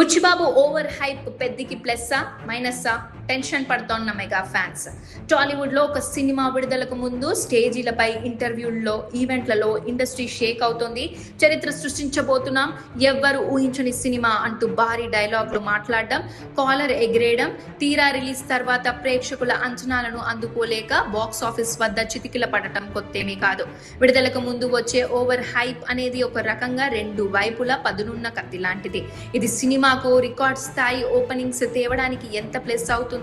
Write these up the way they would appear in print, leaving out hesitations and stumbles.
Buchibabu over hype పెద్దికి ప్లస్సా మైనస్సా టెన్షన్ పడుతోన్న మెగా ఫ్యాన్స్. టాలీవుడ్ లో ఒక సినిమా విడుదలకు ముందు స్టేజీలపై ఇంటర్వ్యూల్లో ఈవెంట్లలో ఇండస్ట్రీ షేక్ అవుతోంది. చరిత్ర సృష్టించబోతున్నాం, ఎవ్వరు ఊహించని సినిమా అంటూ భారీ డైలాగులు మాట్లాడడం, కాలర్ ఎగిరేయడం. తీరా రిలీజ్ తర్వాత ప్రేక్షకుల అంచనాలను అందుకోలేక బాక్స్ ఆఫీస్ వద్ద చితికిల పడటం కొత్తేమీ కాదు. విడుదలకు ముందు వచ్చే ఓవర్ హైప్ అనేది ఒక రకంగా రెండు వైపులా పదునున్న కత్తి లాంటిది. ఇది సినిమాకు రికార్డ్ స్థాయి ఓపెనింగ్స్ తేవడానికి ఎంత ప్లస్ అవుతుందో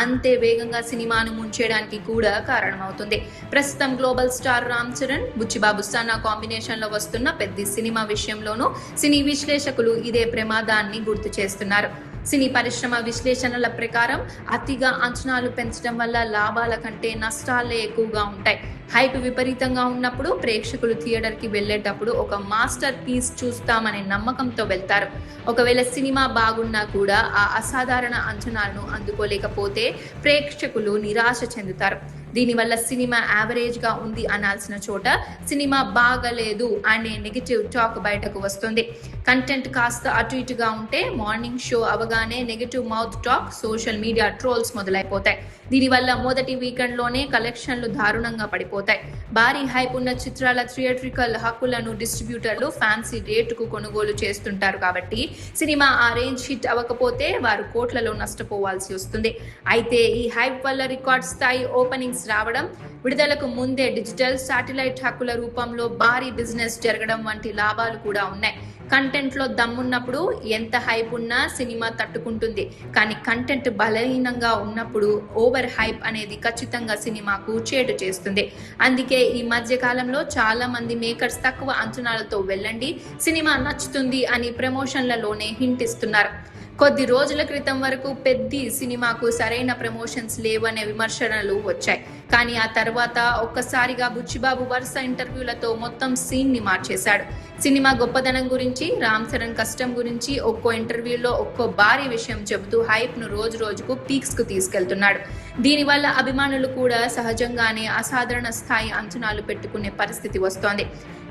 అంతే వేగంగా సినిమాను ముంచేయడానికి కూడా కారణమవుతుంది. ప్రస్తుతం గ్లోబల్ స్టార్ రామ్ చరణ్, బుచ్చిబాబు సన్నా కాంబినేషన్ లో వస్తున్న పెద్ద సినిమా విషయంలోనూ సినీ విశ్లేషకులు ఇదే ప్రమాదాన్ని గుర్తు చేస్తున్నారు. సినీ పరిశ్రమ విశ్లేషణల ప్రకారం అతిగా అంచనాలు పెంచడం వల్ల లాభాల కంటే నష్టాలే ఎక్కువగా ఉంటాయి. హైప్ విపరీతంగా ఉన్నప్పుడు ప్రేక్షకులు థియేటర్కి వెళ్ళేటప్పుడు ఒక మాస్టర్ పీస్ చూస్తామనే నమ్మకంతో వెళ్తారు. ఒకవేళ సినిమా బాగున్నా కూడా ఆ అసాధారణ అంచనాలను అందుకోలేకపోతే ప్రేక్షకులు నిరాశ చెందుతారు. దీనివల్ల సినిమా యావరేజ్ గా ఉంది అనాల్సిన చోట సినిమా బాగలేదు అనే నెగిటివ్ టాక్ బయటకు వస్తుంది. కంటెంట్ కాస్త అటు ఇటుగా ఉంటే మార్నింగ్ షో అవగానే negative mouth talk, social media trolls మొదలైపోతాయి. దీనివల్ల మొదటి వీకెండ్ లోనే కలెక్షన్లు దారుణంగా పడిపోతాయి. భారీ హైప్ ఉన్న చిత్రాల థియేట్రికల్ హక్కులను డిస్ట్రిబ్యూటర్లు ఫ్యాన్సీ రేటుకు కొనుగోలు చేస్తుంటారు కాబట్టి సినిమా ఆ రేంజ్ హిట్ అవ్వకపోతే వారు కోట్లలో నష్టపోవాల్సి వస్తుంది. అయితే ఈ హైప్ వల్ల రికార్డ్ స్థాయి ఓపెనింగ్స్ రావడం, విడుదలకు ముందే డిజిటల్ శాటిలైట్ హక్కుల రూపంలో భారీ బిజినెస్ జరగడం వంటి లాభాలు కూడా ఉన్నాయి. కంటెంట్ లో దమ్మున్నప్పుడు ఎంత హైప్ ఉన్నా సినిమా తట్టుకుంటుంది. కానీ కంటెంట్ బలహీనంగా ఉన్నప్పుడు ఓవర్ హైప్ అనేది ఖచ్చితంగా సినిమాకు చేటు చేస్తుంది. అందుకే ఈ మధ్య కాలంలో చాలా మంది మేకర్స్ తక్కువ అంచనాలతో వెళ్ళండి, సినిమా నచ్చుతుంది అని ప్రమోషన్లలోనే హింట్ ఇస్తున్నారు. కొద్ది రోజుల క్రితం వరకు పెద్ద సినిమాకు సరైన ప్రమోషన్స్ లేవనే విమర్శనలు వచ్చాయి. కానీ ఆ తర్వాత ఒక్కసారిగా బుచ్చిబాబు వరుస ఇంటర్వ్యూలతో మొత్తం సీన్ ని మార్చేశాడు. సినిమా గొప్పదనం గురించి, రామ్ చరణ్ కష్టం గురించి ఒక్కో ఇంటర్వ్యూలో ఒక్కో భారీ విషయం చెబుతూ హైప్ ను రోజు రోజుకు పీక్స్ కు తీసుకెళ్తున్నాడు. దీనివల్ల అభిమానులు కూడా సహజంగానే అసాధారణ స్థాయి అంచనాలు పెట్టుకునే పరిస్థితి వస్తోంది.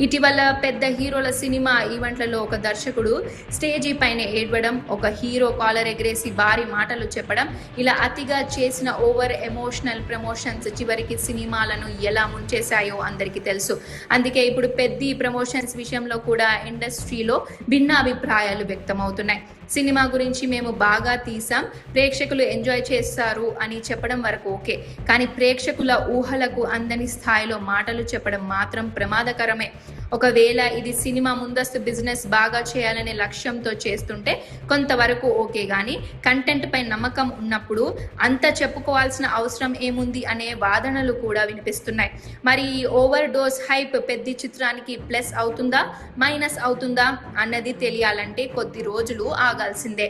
ఇటీవల పెద్ద హీరోల సినిమా ఈవెంట్లలో ఒక దర్శకుడు స్టేజీ పైన ఏడవడం, ఒక హీరో కాలర్ ఎగరేసి భారీ మాటలు చెప్పడం, ఇలా అతిగా చేసిన ఓవర్ ఎమోషనల్ ప్రమోషన్స్ చివరికి సినిమాలను ఎలా ముంచేశాయో అందరికీ తెలుసు. అందుకే ఇప్పుడు పెద్ద ప్రమోషన్స్ విషయంలో కూడా ఇండస్ట్రీలో భిన్న అభిప్రాయాలు వ్యక్తమవుతున్నాయి. సినిమా గురించి మేము బాగా తీసాం, ప్రేక్షకులు ఎంజాయ్ చేస్తారు అని చెప్పడం వరకు ఓకే, కానీ ప్రేక్షకుల ఊహలకు అందని స్థాయిలో మాటలు చెప్పడం మాత్రం ప్రమాదకరమే. ఒకవేళ ఇది సినిమా ముందస్తు బిజినెస్ బాగా చేయాలనే లక్ష్యంతో చేస్తుంటే కొంతవరకు ఓకే, కానీ కంటెంట్ పై నమ్మకం ఉన్నప్పుడు అంత చెప్పుకోవాల్సిన అవసరం ఏముంది అనే వాదనలు కూడా వినిపిస్తున్నాయి. మరి ఈ ఓవర్ డోస్ హైప్ పెద్ద చిత్రానికి ప్లస్ అవుతుందా మైనస్ అవుతుందా అన్నది తెలియాలంటే కొద్ది రోజులు ఆగాల్సిందే.